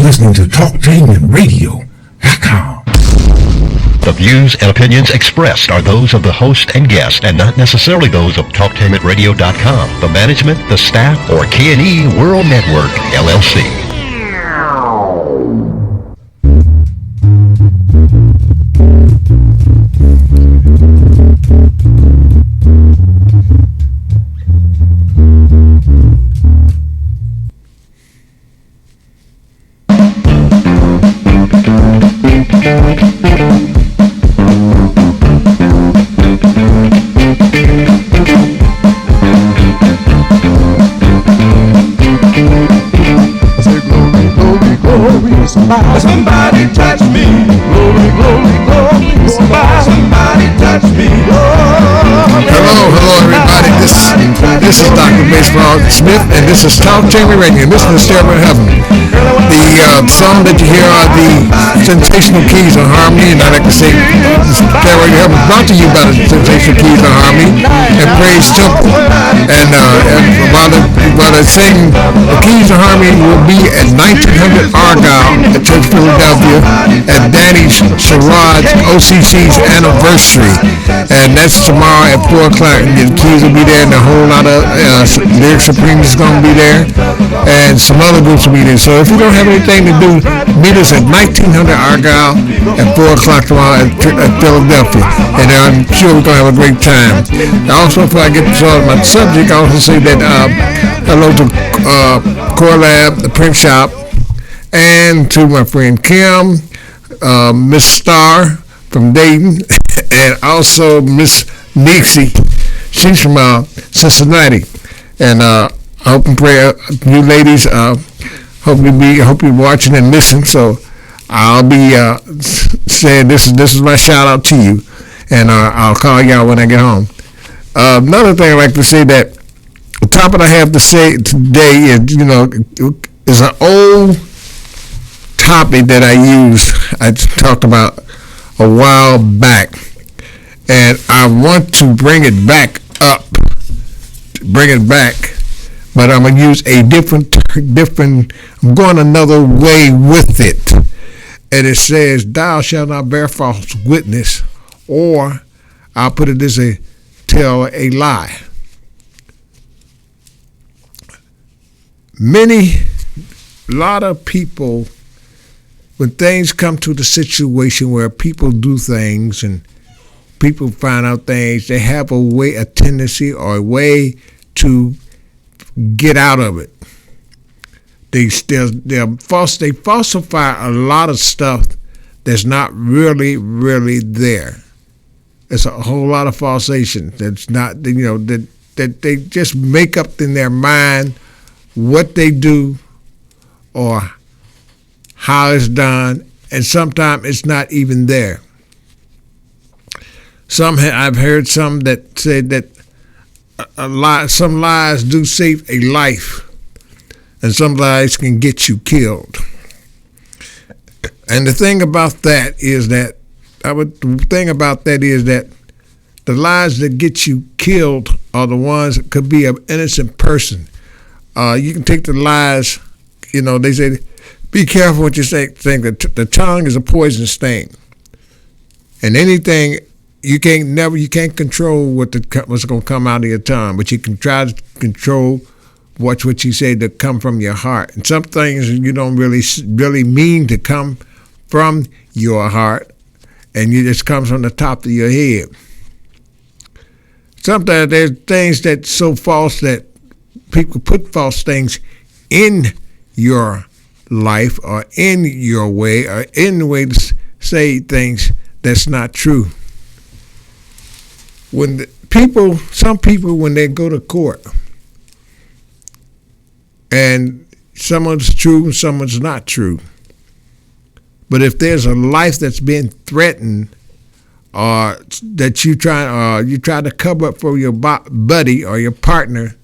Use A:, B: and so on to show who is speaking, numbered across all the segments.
A: listening to TalkTainmentRadio.com.
B: The views and opinions expressed are those of the host and guest and not necessarily those of TalkTainmentRadio.com, the management, the staff, or K&E World Network, LLC.
C: Somebody touch me. Glory, glory, glory. Somebody touch me.
D: Hello, everybody. This is Dr. Baseball Smith, and this is Talk Jamie Radio. This is Stairway To Heaven. The song that you hear are the Sensational Keys of Harmony, and I like to say Stairway To Heaven brought to you by the Sensational Keys of Harmony and Praise Temple. And while they sing, the Keys of Harmony will be at 1900 Argyle at Church Philadelphia at Danny Sherrod's OCC's anniversary, and that's tomorrow at 4 o'clock. And the Keys will be there, and a whole lot of Lyric Supreme is going to be there, and some other groups will be there. So if you don't have anything to do, meet us at 1900 Argyle at 4 o'clock tomorrow at Philadelphia, and I'm sure we're going to have a great time. Also, before I get started on my subject, I also say that hello to Core Lab, the print shop, and to my friend Kim, Miss Starr from Dayton, and also Miss Nixie. She's from Cincinnati. And I hope and pray you ladies hope you're watching and listening. So I'll be saying this is my shout out to you, and I'll call y'all when I get home. Another thing I'd like to say, that the topic I have to say today is an old topic that I talked about a while back, and I want to bring it back, but I'm going to use a different, I'm going another way with it. And it says, thou shalt not bear false witness, or I'll put it this way, tell a lie. A lot of people, when things come to the situation where people do things and people find out things, they have a tendency or a way to get out of it. They falsify a lot of stuff that's not really there. It's a whole lot of falsation that's not, that they just make up in their mind what they do or how it's done, and sometimes it's not even there. I've heard some that say that some lies do save a life, and some lies can get you killed. And the thing about that is that the lies that get you killed are the ones that could be an innocent person. You can take the lies, they say, be careful what you say. The tongue is a poisonous thing, and anything you can't control what's going to come out of your tongue, but you can try to control what you say to come from your heart. And some things you don't really mean to come from your heart, and it just comes from the top of your head. Sometimes there's things that's so false that people put false things in your life or in your way or in the way to say things that's not true. Some people, when they go to court, and someone's true and someone's not true, but if there's a life that's being threatened, or that you try to cover up for your buddy or your partner,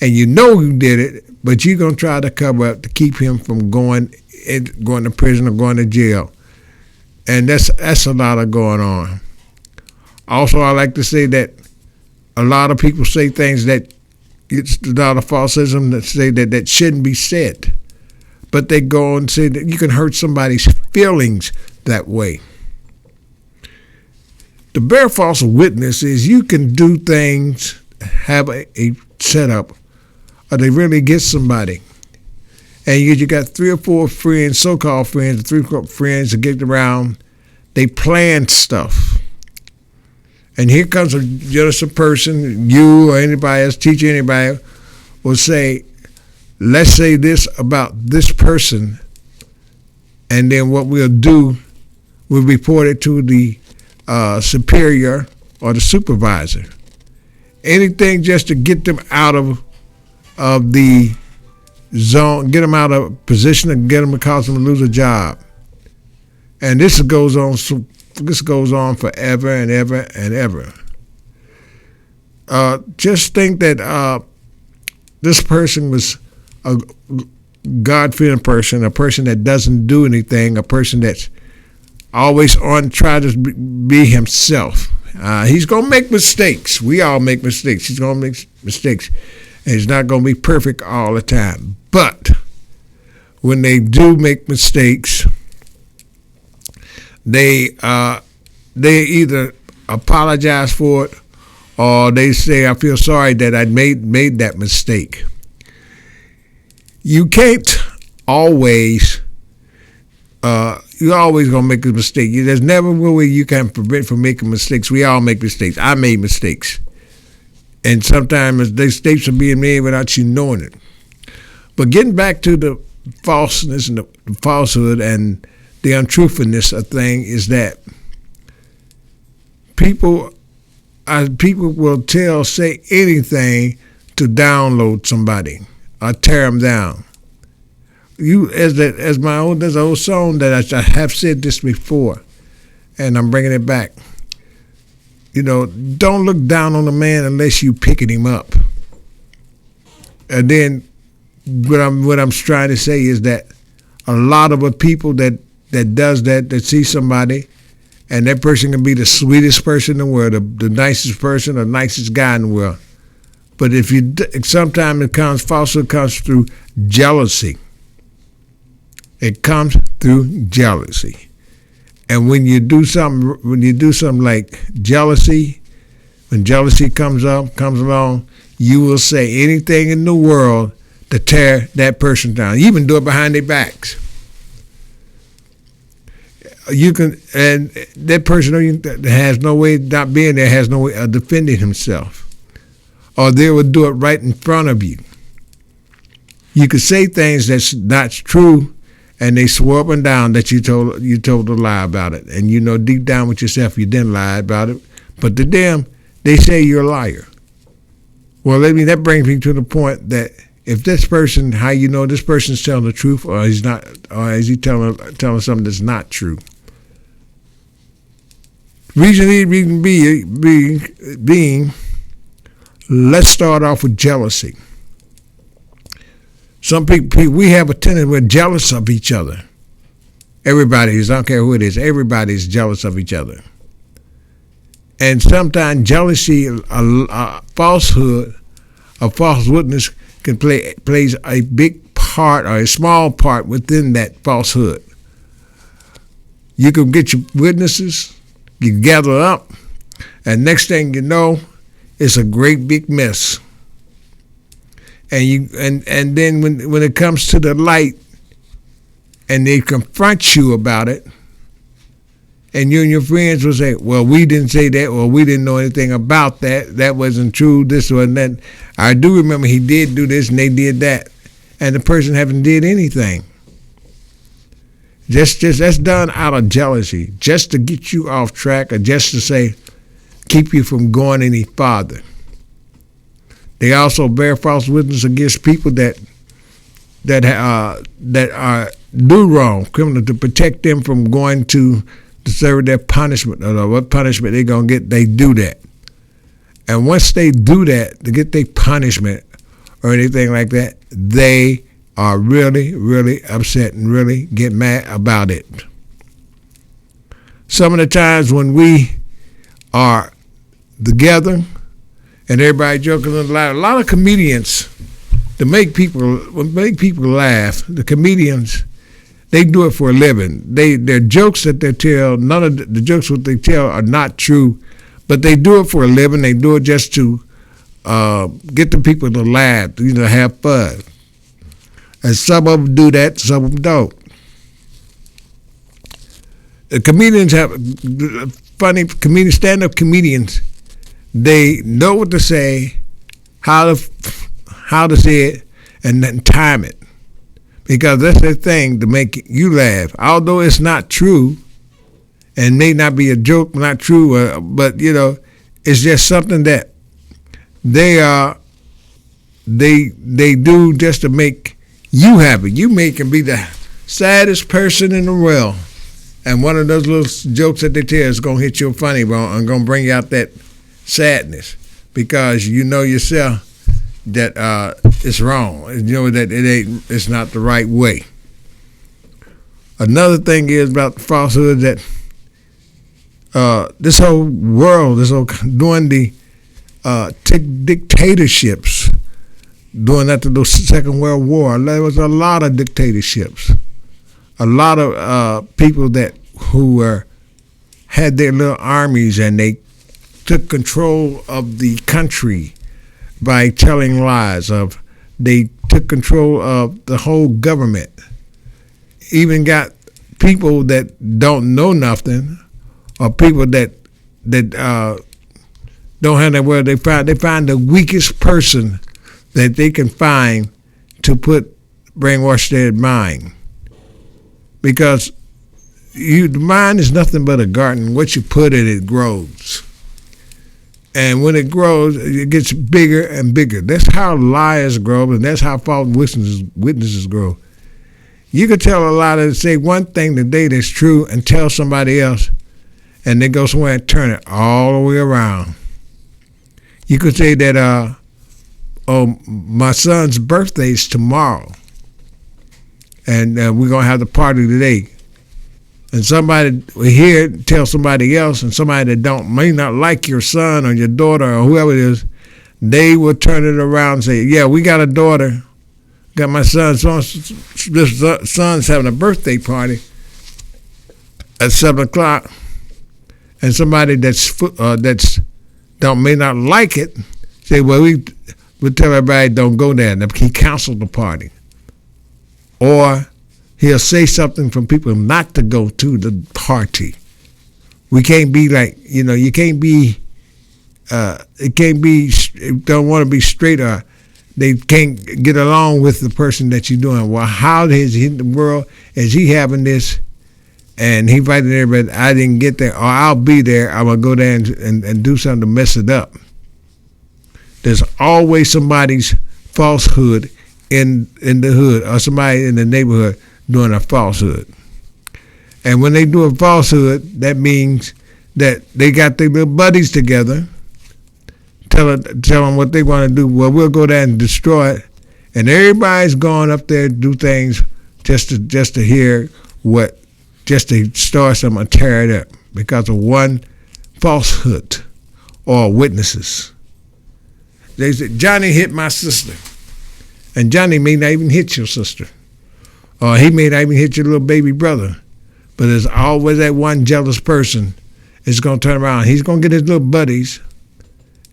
D: and you know who did it, but you're gonna try to cover up to keep him from going to prison or going to jail, and that's a lot of going on. Also, I like to say that a lot of people say things that it's a lot of falsism that say that shouldn't be said, but they go and say that you can hurt somebody's feelings that way. The bear false witness is you can do things, have a setup, or they really get somebody. And you got 3 or 4 friends, so-called friends, 3 or 4 friends that get around, they plan stuff. And here comes just a person, you or anybody else, teacher, anybody, will say, let's say this about this person, and then what we'll do, we'll report it to the superior or the supervisor. Anything just to get them out of the zone, get them out of position, and get them to cause them to lose a job. And this goes on forever and ever and ever. Just think that this person was a God-fearing person, a person that doesn't do anything, a person that's always on try to be himself. He's going to make mistakes. We all make mistakes. He's going to make mistakes. And he's not going to be perfect all the time. But when they do make mistakes, they either apologize for it or they say, I feel sorry that I made that mistake. You can't always, you're always going to make a mistake. There's never a way you can prevent from making mistakes. We all make mistakes. I made mistakes. And sometimes mistakes are being made without you knowing it. But getting back to the falseness and the falsehood and the untruthfulness of thing is that people will say anything to download somebody or tear them down. There's an old song that I have said this before, and I'm bringing it back. Don't look down on a man unless you picking him up. And then what I'm trying to say is that a lot of the people that does that see somebody, and that person can be the sweetest person in the world, the nicest person, the nicest guy in the world. But sometimes falsehood comes through jealousy. It comes through jealousy. And when you do something like jealousy, when jealousy comes along, you will say anything in the world to tear that person down. You even do it behind their backs. You can, and that person has no way, not being there, has no way of defending himself. Or they will do it right in front of you. You could say things that's not true, and they swear up and down that you told a lie about it. And you know deep down with yourself you didn't lie about it. But to them, they say you're a liar. Well, that brings me to the point that if this person, how you know this person's telling the truth or he's not, or is he telling something that's not true? Reason being, let's start off with jealousy. Some people, we have a tendency, we're jealous of each other. Everybody is, I don't care who it is, everybody's jealous of each other. And sometimes jealousy, a falsehood, a false witness plays a big part or a small part within that falsehood. You can get your witnesses, you gather up, and next thing you know, it's a great big mess. And then when it comes to the light, and they confront you about it, and you and your friends will say, well, we didn't say that, or we didn't know anything about that. That wasn't true, this or that. I do remember he did do this and they did that. And the person haven't did anything. Just that's done out of jealousy, just to get you off track or just to say, keep you from going any farther. They also bear false witness against people that are do wrong, criminal, to protect them from going to serve their punishment or what punishment they're going to get. They do that. And once they do that, to get their punishment or anything like that, they are really, really upset and really get mad about it. Some of the times when we are together and everybody joking a lot of comedians to make people laugh. The comedians, they do it for a living. Their jokes that they tell, none of the jokes what they tell are not true, but they do it for a living. They do it just to get the people to laugh, have fun. And some of them do that, some of them don't. The comedians have funny comedians, stand-up comedians. They know what to say, how to say it, and then time it, because that's their thing to make you laugh. Although it's not true, and may not be a joke, not true, but it's just something that they do just to make you happy. You can be the saddest person in the world, and one of those little jokes that they tell is gonna hit your funny bone and gonna bring out that sadness, because you know yourself that it's wrong. That it's not the right way. Another thing is about the falsehood that this whole world, during the dictatorships, during after the Second World War, there was a lot of dictatorships. A lot of people who had their little armies, and they took control of the country by telling lies. They took control of the whole government. Even got people that don't know nothing, or people that don't have that word. They find the weakest person that they can find to brainwash their mind, because the mind is nothing but a garden. What you put in it grows. And when it grows, it gets bigger and bigger. That's how liars grow, and that's how false witnesses grow. You could tell a liar, say one thing today that's true, and tell somebody else, and they go somewhere and turn it all the way around. You could say that, my son's birthday is tomorrow, and we're going to have the party today. And somebody here tell somebody else, and somebody that may not like your son or your daughter or whoever it is, they will turn it around and say, yeah, we got a daughter, got my son, this son's having a birthday party at 7 o'clock, and somebody may not like it, say, well, we'll tell everybody don't go there, and he canceled the party. Or he'll say something from people not to go to the party. We can't be like, you can't be, don't want to be straight, or they can't get along with the person that you're doing. Well, how is he in the world, is he having this, and he invited everybody, I didn't get there, or I'll be there, I'm going to go there and do something to mess it up. There's always somebody's falsehood in the hood, or somebody in the neighborhood doing a falsehood. And when they do a falsehood, that means that they got their little buddies together, tell them what they want to do. Well, we'll go there and destroy it. And everybody's going up there to do things just to hear just to start something and tear it up because of one falsehood or witnesses. They said, Johnny hit my sister. And Johnny may not even hit your sister. Or he may not even hit your little baby brother. But there's always that one jealous person is going to turn around. He's going to get his little buddies,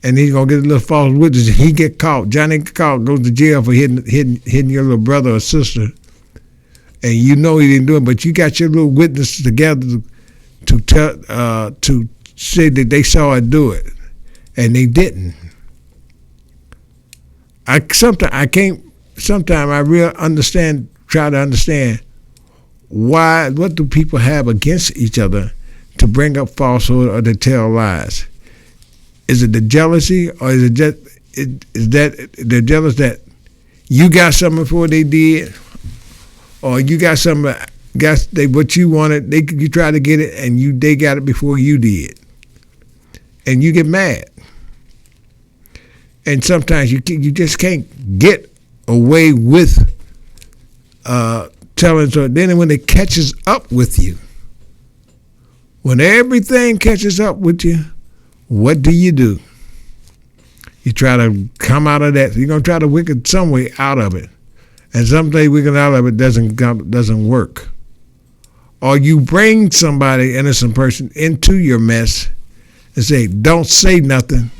D: and he's going to get a little false witness. He get caught. Johnny get caught, goes to jail for hitting your little brother or sister. And you know he didn't do it, but you got your little witnesses together to say that they saw it do it, and they didn't. Sometimes I really try to understand what do people have against each other to bring up falsehood or to tell lies. Is it the jealousy, or is it just is that they're jealous that you got something before they did, or you got something what you wanted, you try to get it and they got it before you did, and you get mad. And sometimes you just can't get away with telling. So then when it catches up with you, when everything catches up with you, what do? You try to come out of that. You're gonna try to wiggle some way out of it, and someday wiggling out of it doesn't work. Or you bring somebody, innocent person, into your mess and say, "Don't say nothing,"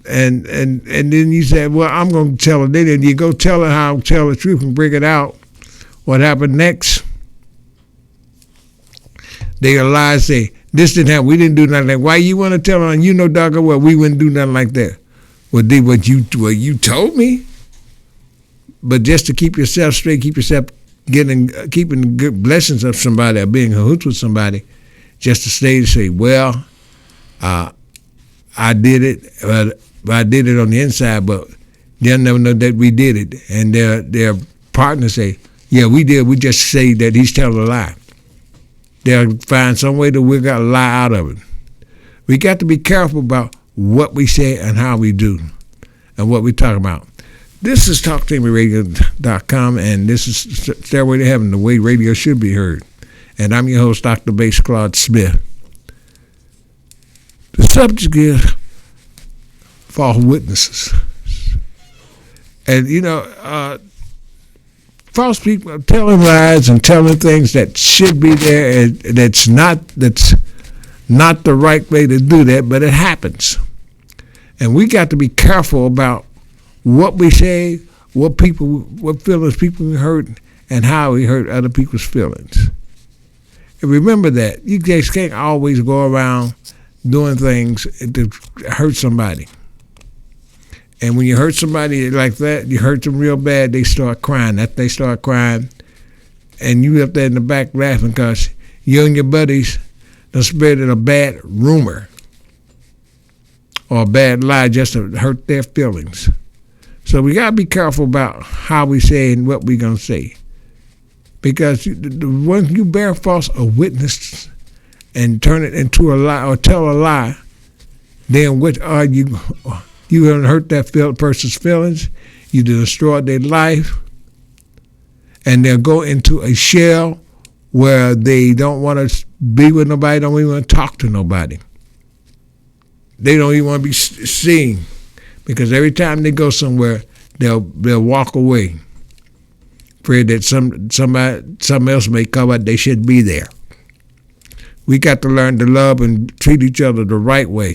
D: and then you say, "Well, I'm gonna tell it." Then you go tell her tell the truth and bring it out. What happened next? They lie, say, "This didn't happen. We didn't do nothing like that." Why you want to tell her? And you know doggone well we wouldn't do nothing like that. Well, did what you told me. But just to keep yourself straight, keep yourself keeping the good blessings of somebody or being cahoots with somebody, just to stay and say, "Well, I did it, but I did it on the inside," but they'll never know that we did it. And their partners say, "Yeah, we did. We just say that he's telling a lie." They'll find some way to wiggle a lie out of it. We got to be careful about what we say and how we do and what we talk about. This is TalkToMeRadio.com, and this is Stairway to Heaven, the way radio should be heard. And I'm your host, Dr. Bass Claude Smith. The subject is false witnesses. And, false people are telling lies and telling things that should be there, and that's not the right way to do that, but it happens. And we got to be careful about what we say, what feelings people hurt, and how we hurt other people's feelings. And remember that you just can't always go around doing things to hurt somebody. And when you hurt somebody like that, you hurt them real bad, they start crying. After they start crying, and you up there in the back laughing because you and your buddies done spread a bad rumor or a bad lie just to hurt their feelings. So we got to be careful about how we say and what we're going to say. Because when you bear false witness and turn it into a lie or tell a lie, then what are you? You have hurt that person's feelings. You destroyed their life. And they'll go into a shell where they don't want to be with nobody, don't even want to talk to nobody. They don't even want to be seen. Because every time they go somewhere, they'll walk away, afraid that somebody else may come out. They should be there. We got to learn to love and treat each other the right way,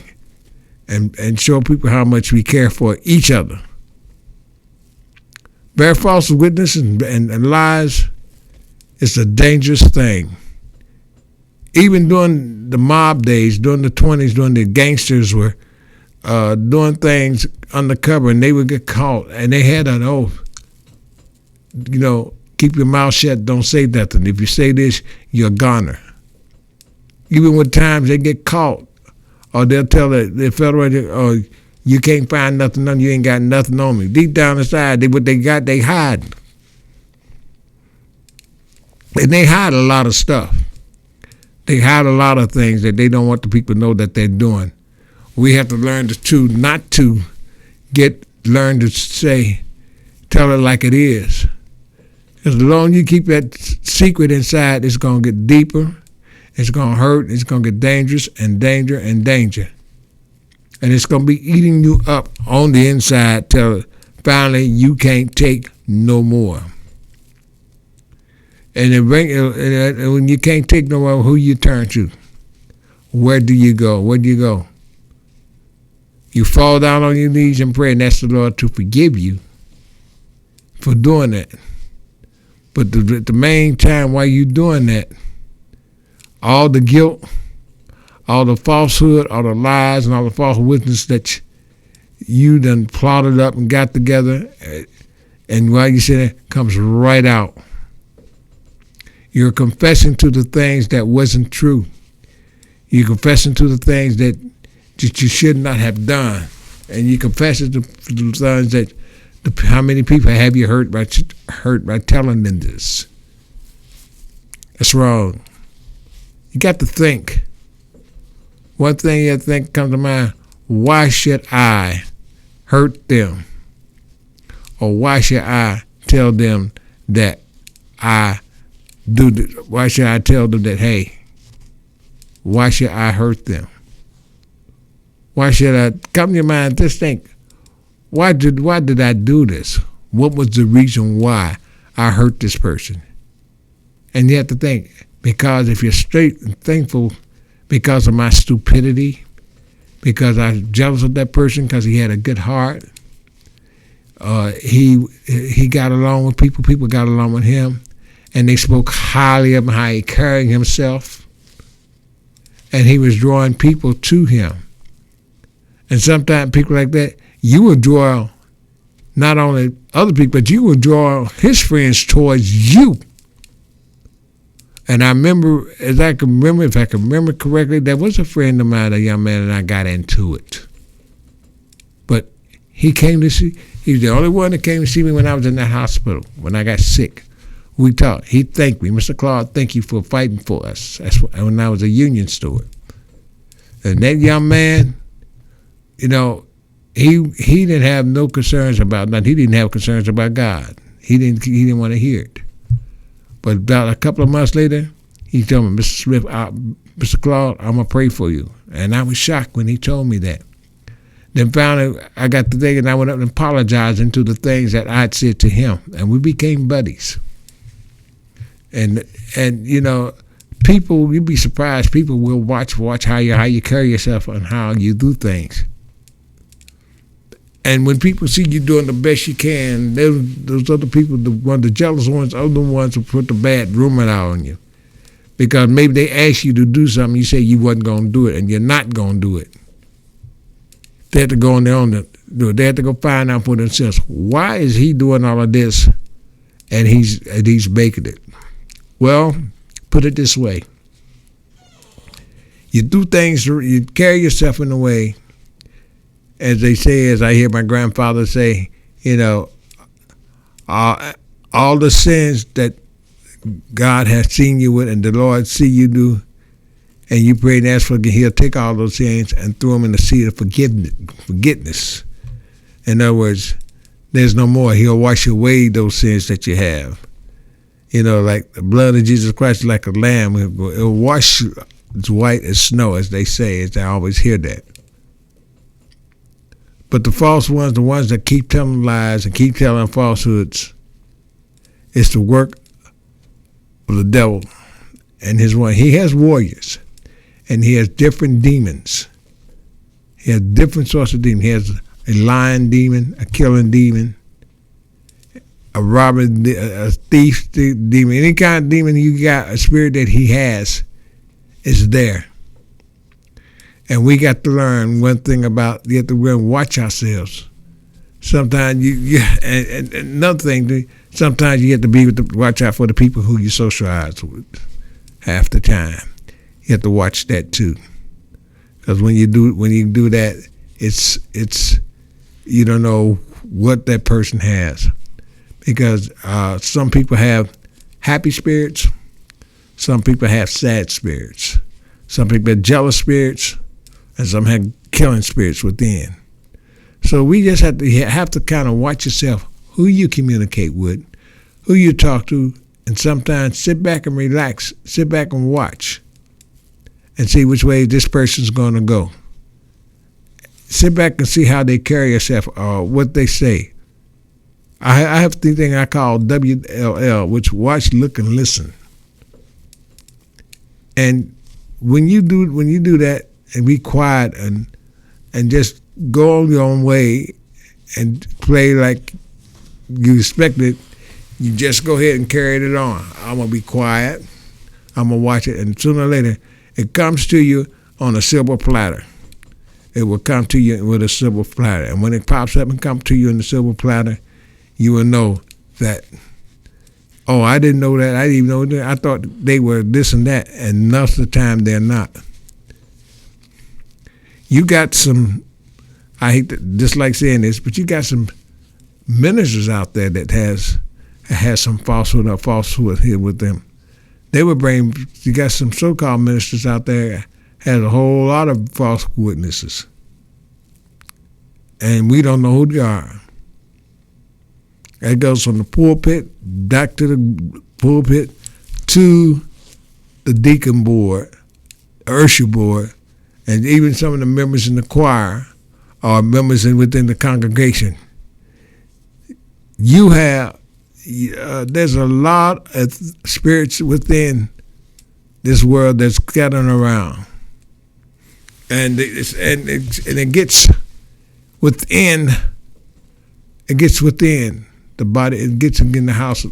D: and show people how much we care for each other. Bear false witness and lies is a dangerous thing. Even during the mob days, during the 20s, during the gangsters were doing things undercover, and they would get caught, and they had an oath. Keep your mouth shut, don't say nothing. If you say this, you're a goner. Even with times they get caught, or they'll tell the federal agent, "Oh, you can't find nothing on you, ain't got nothing on me." Deep down inside, what they got, they hide. And they hide a lot of stuff. They hide a lot of things that they don't want the people to know that they're doing. We have to learn not to learn to say, tell it like it is. Because the longer you keep that secret inside, it's going to get deeper, it's going to hurt, it's going to get dangerous and danger and danger. And it's going to be eating you up on the inside till finally you can't take no more. And when you can't take no more, who you turn to? Where do you go? Where do you go? You fall down on your knees and pray and ask the Lord to forgive you for doing that. But the main time while you're doing that, all the guilt, all the falsehood, all the lies, and all the false witness that you done plotted up and got together, and while you say that, comes right out. You're confessing to the things that wasn't true. You're confessing to the things that you should not have done. And you confess to the things that how many people have you hurt by telling them this. That's wrong. You got to think. One thing you think comes to mind, why should I hurt them? Or why should I tell them that I do this? Why should I tell them that, hey, why should I hurt them? Why should I, come to your mind, just think, why did I do this? What was the reason why I hurt this person? And you have to think, because if you're straight and thankful because of my stupidity, because I was jealous of that person because he had a good heart, he got along with people got along with him, and they spoke highly of him, how he carried himself, and he was drawing people to him. And sometimes people like that, you will draw not only other people, but you will draw his friends towards you. And I remember, if I can remember correctly, there was a friend of mine, a young man, and I got into it. But he was the only one that came to see me when I was in that hospital, when I got sick. We talked. He thanked me. Mr. Claude, thank you for fighting for us. That's when I was a union steward. And that young man, he didn't have no concerns about nothing. He didn't have concerns about God. He didn't want to hear it. But about a couple of months later, he told me, Mr. Smith, Mr. Claude, I'm going to pray for you. And I was shocked when he told me that. Then finally, I got to thinking, I went up and apologized to the things that I'd said to him. And we became buddies. And people, you'd be surprised, people will watch how you carry yourself and how you do things. And when people see you doing the best you can, those other people, the jealous ones, are the ones who put the bad rumor out on you. Because maybe they ask you to do something, you say you wasn't going to do it, and you're not going to do it. They have to go on their own to do it. They have to go find out for themselves, why is he doing all of this and he's making it? Well, put it this way. You do things, you carry yourself in a way, as they say, as I hear my grandfather say, all the sins that God has seen you with and the Lord see you do, and you pray and ask for, he'll take all those sins and throw them in the sea of forgiveness. In other words, there's no more. He'll wash away those sins that you have. Like the blood of Jesus Christ is like a lamb. It'll wash you as white as snow, as they say, as I always hear that. But the false ones, the ones that keep telling lies and keep telling falsehoods, it's the work of the devil and his one. He has warriors, and he has different demons. He has different sorts of demons. He has a lying demon, a killing demon, a robber, a thief demon. Any kind of demon you got, a spirit that he has, is there. And we got to learn one thing about, you have to watch ourselves. Sometimes and another thing, sometimes you have to watch out for the people who you socialize with half the time. You have to watch that too. Because when you do that, it's you don't know what that person has. Because some people have happy spirits, some people have sad spirits, some people have jealous spirits, and some have killing spirits within. So we just have to kind of watch yourself, who you communicate with, who you talk to, and sometimes sit back and relax, sit back and watch, and see which way this person's going to go. Sit back and see how they carry themselves, what they say. I have the thing I call WLL, which watch, look, and listen. And when you do that, and be quiet and just go on your own way and play like you expect it, you just go ahead and carry it on. I'm going to be quiet. I'm going to watch it. And sooner or later, it comes to you on a silver platter. It will come to you with a silver platter. And when it pops up and comes to you in the silver platter, you will know that, oh, I didn't know that. I didn't even know that. I thought they were this and that. And most of the time, they're not. You got some, I hate to dislike saying this, but you got some ministers out there that has some falsehood here with them. You got some so-called ministers out there has a whole lot of false witnesses. And we don't know who they are. It goes from the pulpit, back to the pulpit, to the deacon board, usher board, and even some of the members in the choir or members within the congregation. You have, there's a lot of spirits within this world that's scattering around. And it gets within the body. It gets in the house of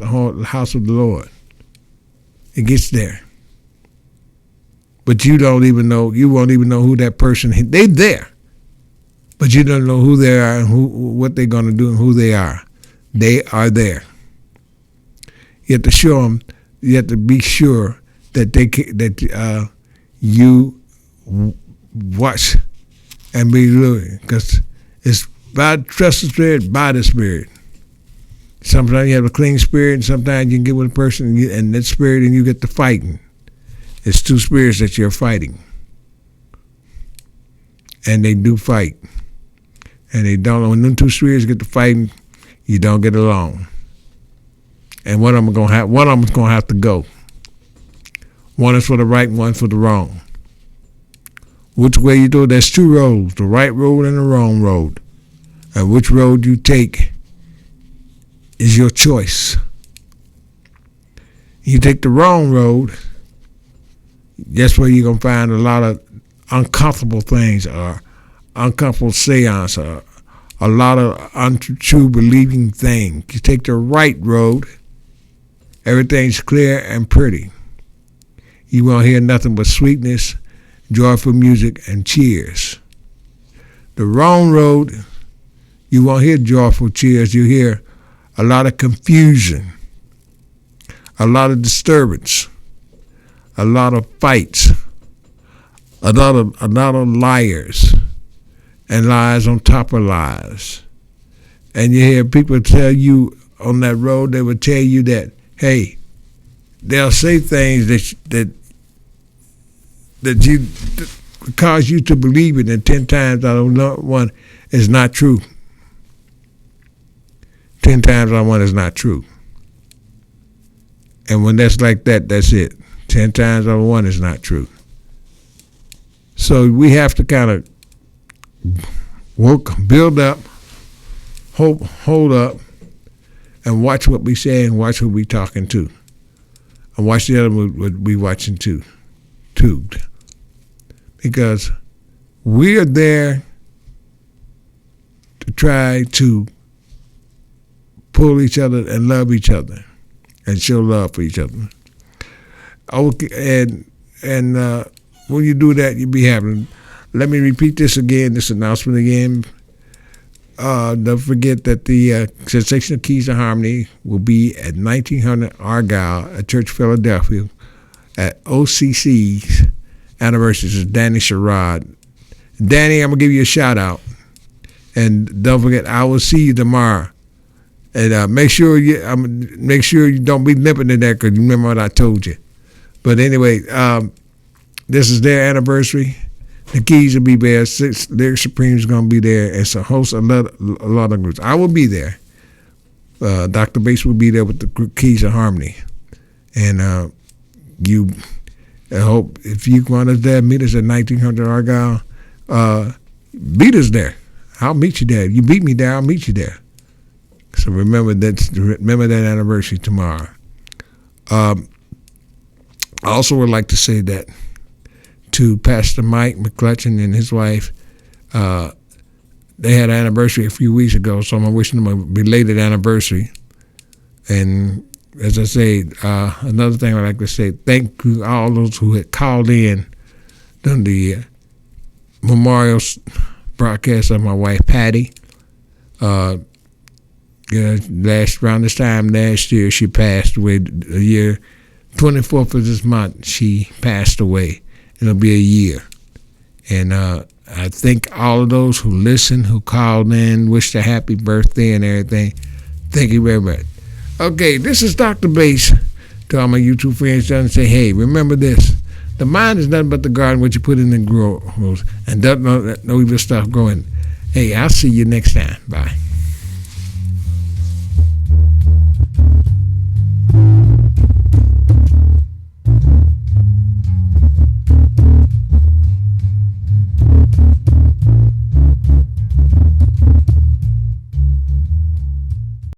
D: the Lord. It gets there, but you don't even know. You won't even know who that person. They're there, but you don't know who they are and what they're going to do and who they are. They are there. You have to show them. You have to be sure that you watch and be looking, because it's by trust the Spirit, by the Spirit. Sometimes you have a clean spirit, and sometimes you can get with a person and that spirit, and you get to fighting. It's two spirits that you're fighting, and they do fight, and they don't. When them two spirits get to fighting, you don't get along, and one of them is gonna have to go. One is for the right, and one for the wrong. Which way you do? There's two roads: the right road and the wrong road. And which road you take is your choice. You take the wrong road, that's where you're going to find a lot of uncomfortable things, or uncomfortable seance, or a lot of untrue believing things. You take the right road, everything's clear and pretty. You won't hear nothing but sweetness, joyful music, and cheers. The wrong road, you won't hear joyful cheers. You hear a lot of confusion, a lot of disturbance, a lot of fights, a lot of liars, and lies on top of lies. And you hear people tell you on that road, they will tell you that, hey, they'll say things that you cause you to believe it, and 10 times out of one is not true. 10 times out of one is not true. And when that's like that, that's it. 10 times out of one is not true. So we have to kind of build up, hold up, and watch what we say and watch who we talking to. And watch the other one we watching too. Because we are there to try to pull each other and love each other and show love for each other. Okay, and when you do that, you be happy. Let me repeat this announcement again. Don't forget that the Sensational Keys of Harmony will be at 1900 Argyle at Church Philadelphia at OCC's anniversary. This is Danny Sherrod. Danny, I'm going to give you a shout out. And don't forget, I will see you tomorrow. And make sure you don't be limping in there, because you remember what I told you. But anyway, this is their anniversary. The Keys will be there. Lyric Supreme is going to be there. It's a host of a lot of groups. I will be there. Dr. Bass will be there with the Keys of Harmony. And I hope if you want us there, meet us at 1900 Argyle. Beat us there. I'll meet you there. If you beat me there, I'll meet you there. So remember that anniversary tomorrow. I also would like to say that to Pastor Mike McClutchin and his wife, they had an anniversary a few weeks ago, so I'm wishing them a belated anniversary. And as I say, another thing I'd like to say, thank you all those who had called in during the memorial broadcast of my wife Patty. Around this time last year, she passed away. The year 24th of this month, she passed away. It'll be a year. And I thank all of those who listened, who called in, wished a happy birthday and everything. Thank you very much. Okay, this is Dr. Bass to all my YouTube friends trying to say, hey, remember this. The mind is nothing but the garden what you put in and grows, and doesn't know no evil stuff growing. Hey, I'll see you next time. Bye.